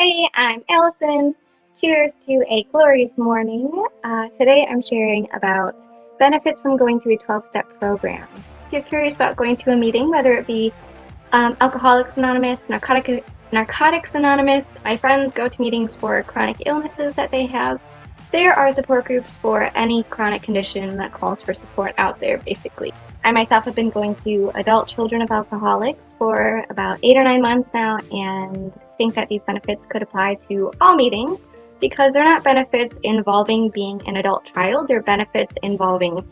Hey, I'm Allison. Cheers to a glorious morning. Today I'm sharing about benefits from going to a 12-step program. If you're curious about going to a meeting, whether it be Alcoholics Anonymous, Narcotics Anonymous, my friends go to meetings for chronic illnesses that they have. There are support groups for any chronic condition that calls for support out there, basically. I myself have been going to adult children of alcoholics for about 8 or 9 months now, and think that these benefits could apply to all meetings because they're not benefits involving being an adult child, they're benefits involving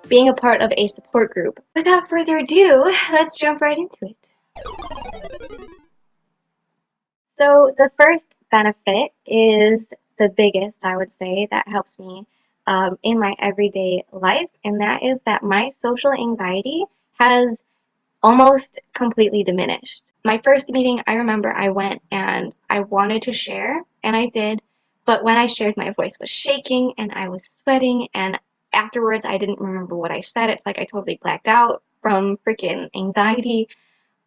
being a part of a support group. Without further ado, let's jump right into it. So the first benefit is the biggest, I would say, that helps me in my everyday life, and that is that my social anxiety has almost completely diminished. My first meeting, I remember I went and I wanted to share, and I did, but when I shared, my voice was shaking and I was sweating, and afterwards I didn't remember what I said. It's like I totally blacked out from freaking anxiety.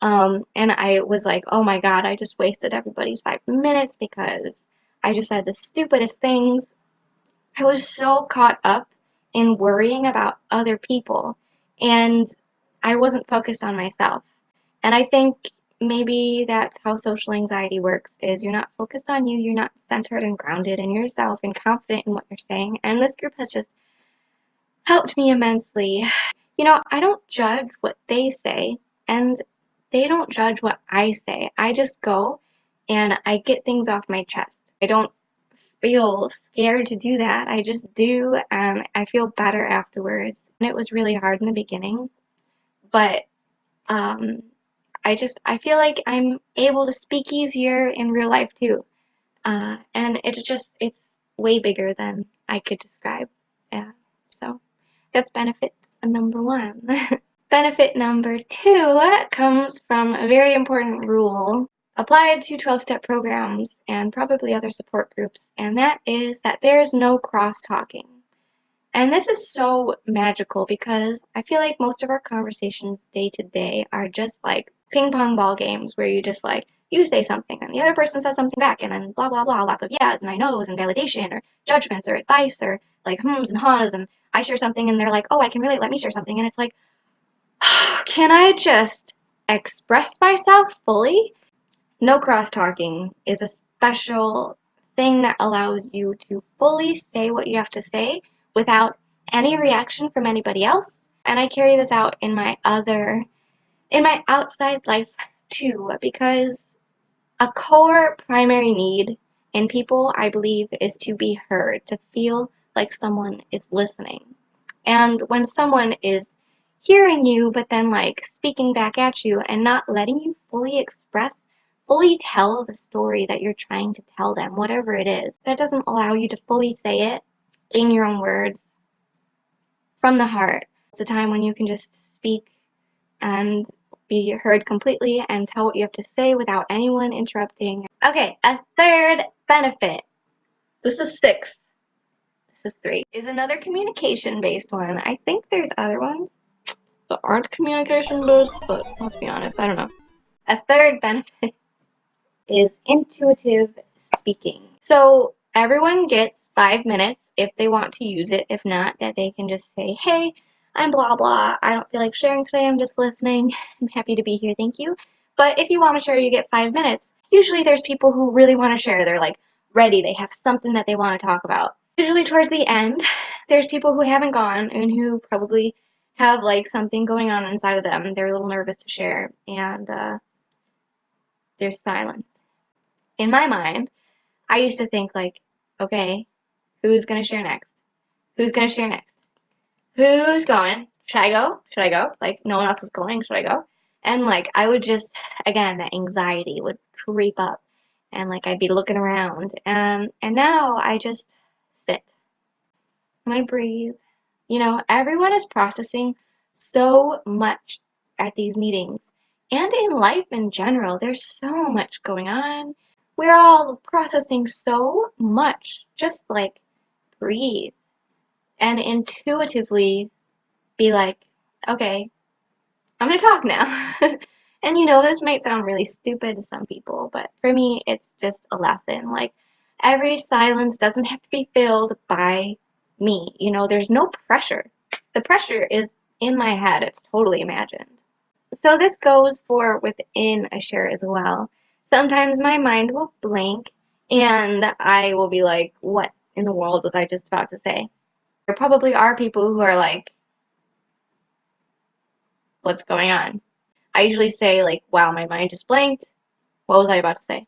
And I was like, oh my God, I just wasted everybody's 5 minutes because I just said the stupidest things. I was so caught up in worrying about other people, and I wasn't focused on myself. And I think maybe that's how social anxiety works, is you're not focused on you, you're not centered and grounded in yourself and confident in what you're saying. And this group has just helped me immensely. I don't judge what they say, and they don't judge what I say. I just go and I get things off my chest. I don't feel scared to do that. I just do, and I feel better afterwards. And it was really hard in the beginning, but I feel like I'm able to speak easier in real life too. And it's way bigger than I could describe. Yeah, so that's benefit number one. Benefit number two comes from a very important rule applied to 12-step programs and probably other support groups, and that is that there's no cross-talking. And this is so magical because I feel like most of our conversations day to day are just like ping pong ball games where you say something and the other person says something back, and then blah blah blah, lots of yeahs and I knows and validation or judgments or advice or like hums and haws, and I share something and they're like, oh, I can relate, let me share something, and it's like, can I just express myself fully? No cross-talking is a special thing that allows you to fully say what you have to say without any reaction from anybody else. And I carry this out in my outside life too, because a core primary need in people, I believe, is to be heard, to feel like someone is listening. And when someone is hearing you, but then like speaking back at you and not letting you fully tell the story that you're trying to tell them, whatever it is, that doesn't allow you to fully say it in your own words from the heart. It's a time when you can just speak and be heard completely and tell what you have to say without anyone interrupting. Okay, a third benefit. This is 6. This is 3. Is another communication-based one. I think there's other ones that aren't communication-based, but let's be honest, I don't know. A third benefit is intuitive speaking. So everyone gets 5 minutes if they want to use it. If not, that they can just say, hey, I'm blah blah, I don't feel like sharing today, I'm just listening, I'm happy to be here, thank you. But if you want to share, you get 5 minutes. Usually there's people who really want to share, they're like ready, they have something that they want to talk about. Usually towards the end, there's people who haven't gone and who probably have like something going on inside of them, they're a little nervous to share, and there's silence. In my mind, I used to think like, okay, who's gonna share next? Who's gonna share next? Who's going? Should I go? Should I go? Like, no one else is going, should I go? And like, I would just, again, that anxiety would creep up, and like, I'd be looking around, and now I just sit. I'm gonna breathe. Everyone is processing so much at these meetings, and in life in general, there's so much going on. We're all processing so much. Just like breathe and intuitively be like, okay, I'm gonna talk now. And this might sound really stupid to some people, but for me, it's just a lesson. Like, every silence doesn't have to be filled by me. There's no pressure. The pressure is in my head, it's totally imagined. So this goes for within a share as well. Sometimes my mind will blank and I will be like, what in the world was I just about to say? There probably are people who are like, what's going on? I usually say like, wow, my mind just blanked. What was I about to say?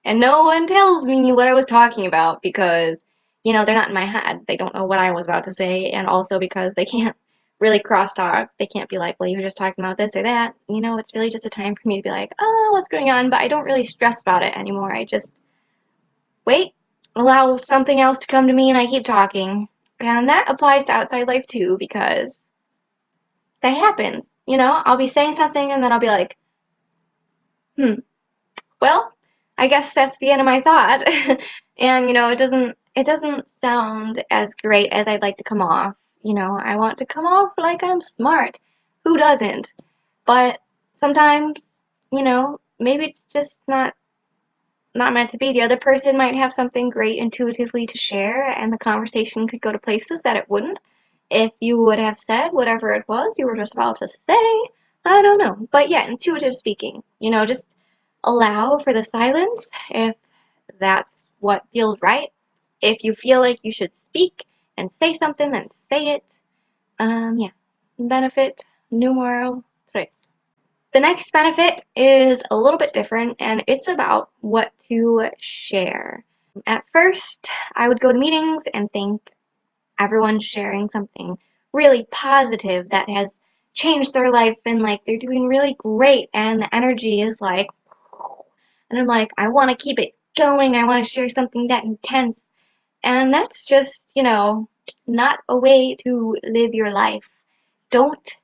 And no one tells me what I was talking about because, they're not in my head. They don't know what I was about to say. And also because they can't really crosstalk. They can't be like, well, you were just talking about this or that. It's really just a time for me to be like, oh, what's going on? But I don't really stress about it anymore. I just wait, allow something else to come to me, and I keep talking. And that applies to outside life too because that happens. I'll be saying something and then I'll be like, well, I guess that's the end of my thought. And it doesn't sound as great as I'd like to come off. I want to come off like I'm smart. Who doesn't? But sometimes, maybe it's just not meant to be. The other person might have something great intuitively to share, and the conversation could go to places that it wouldn't if you would have said whatever it was you were just about to say. I don't know. But yeah, intuitive speaking. Just allow for the silence if that's what feels right. If you feel like you should speak and say something, then say it. Yeah. Benefit numero tres. The next benefit is a little bit different, and it's about what to share. At first, I would go to meetings and think everyone's sharing something really positive that has changed their life and like they're doing really great, and the energy is like, and I'm like, I want to keep it going. I want to share something that intense. And that's just, not a way to live your life. Don't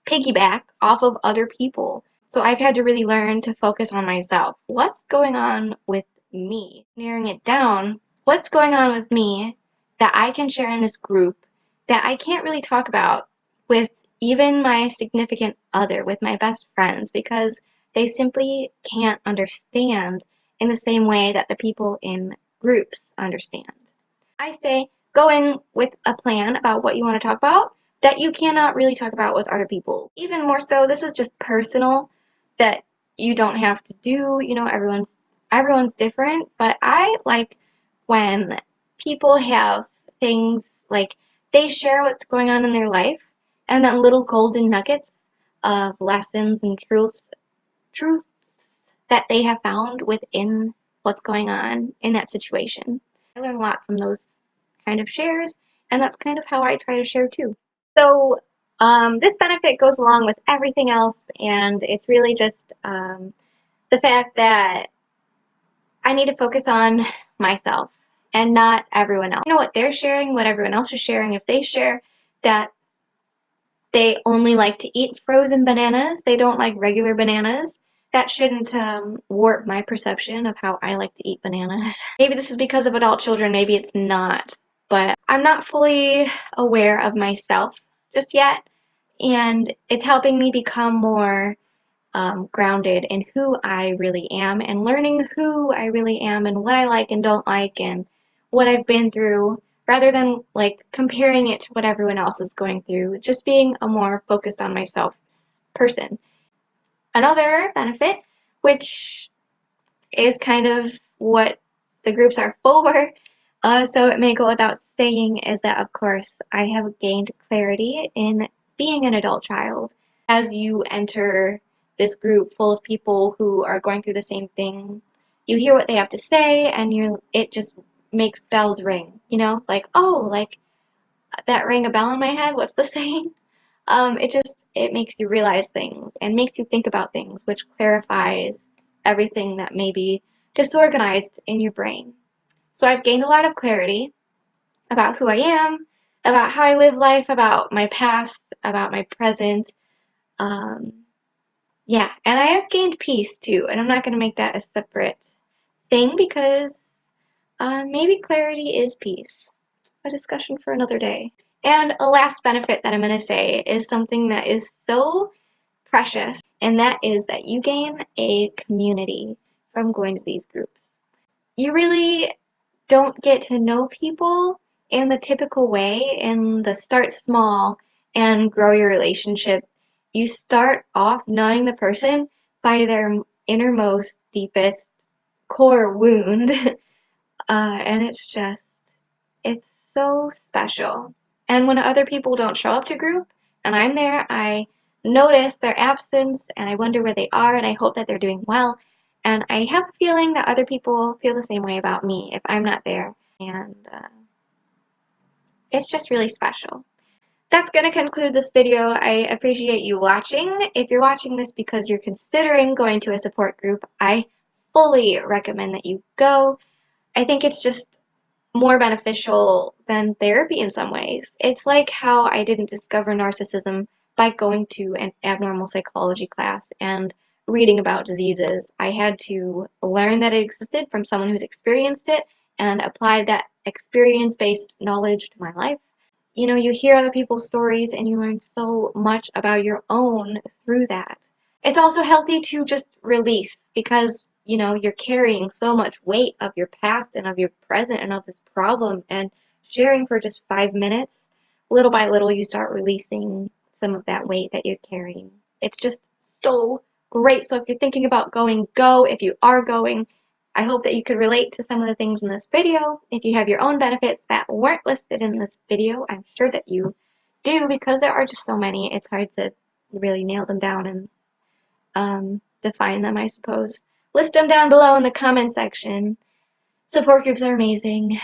piggyback off of other people. So I've had to really learn to focus on myself. What's going on with me? Narrowing it down, what's going on with me that I can share in this group that I can't really talk about with even my significant other, with my best friends, because they simply can't understand in the same way that the people in groups understand. I say go in with a plan about what you want to talk about that you cannot really talk about with other people. Even more so, this is just personal that you don't have to do. Everyone's different, but I like when people have things like they share what's going on in their life and then little golden nuggets of lessons and truths that they have found within what's going on in that situation. I learn a lot from those kind of shares, and that's kind of how I try to share too. So this benefit goes along with everything else, and it's really just the fact that I need to focus on myself and not everyone else. What they're sharing, what everyone else is sharing. If they share that they only like to eat frozen bananas, they don't like regular bananas, that shouldn't warp my perception of how I like to eat bananas. Maybe this is because of adult children, maybe it's not, but I'm not fully aware of myself just yet, and it's helping me become more grounded in who I really am and learning who I really am and what I like and don't like and what I've been through rather than like comparing it to what everyone else is going through, just being a more focused on myself person. Another benefit, which is kind of what the groups are for, so it may go without saying, is that of course I have gained clarity in being an adult child. As you enter this group full of people who are going through the same thing, you hear what they have to say, and it just makes bells ring. Like, oh, like that rang a bell in my head. What's the saying? It makes you realize things and makes you think about things, which clarifies everything that may be disorganized in your brain. So I've gained a lot of clarity about who I am, about how I live life, about my past, about my present. Um, yeah, and I have gained peace too, and I'm not going to make that a separate thing because maybe clarity is peace. A discussion for another day. And a last benefit that I'm going to say is something that is so precious, and that is that you gain a community from going to these groups. You really don't get to know people in the typical way, in the start small and grow your relationship. You start off knowing the person by their innermost, deepest core wound, and it's so special. And when other people don't show up to group and I'm there, I notice their absence and I wonder where they are and I hope that they're doing well. And I have a feeling that other people feel the same way about me if I'm not there. And it's just really special. That's going to conclude this video. I appreciate you watching. If you're watching this because you're considering going to a support group, I fully recommend that you go. I think it's just more beneficial than therapy in some ways. It's like how I didn't discover narcissism by going to an abnormal psychology class and reading about diseases. I had to learn that it existed from someone who's experienced it and applied that experience-based knowledge to my life. You know, you hear other people's stories and you learn so much about your own through that. It's also healthy to just release because, you know, you're carrying so much weight of your past and of your present and of this problem, and sharing for just 5 minutes, little by little, you start releasing some of that weight that you're carrying. It's just so great. So if you're thinking about going, go. If you are going, I hope that you could relate to some of the things in this video. If you have your own benefits that weren't listed in this video, I'm sure that you do, because there are just so many. It's hard to really nail them down and define them, I suppose. List them down below in the comment section. Support groups are amazing.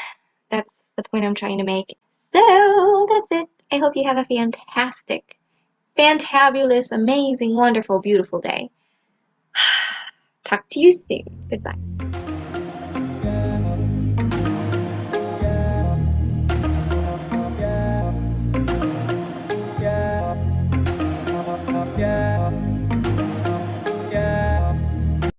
That's the point I'm trying to make. So that's it. I hope you have a fantastic, fantabulous, amazing, wonderful, beautiful day. Talk to you soon. Goodbye.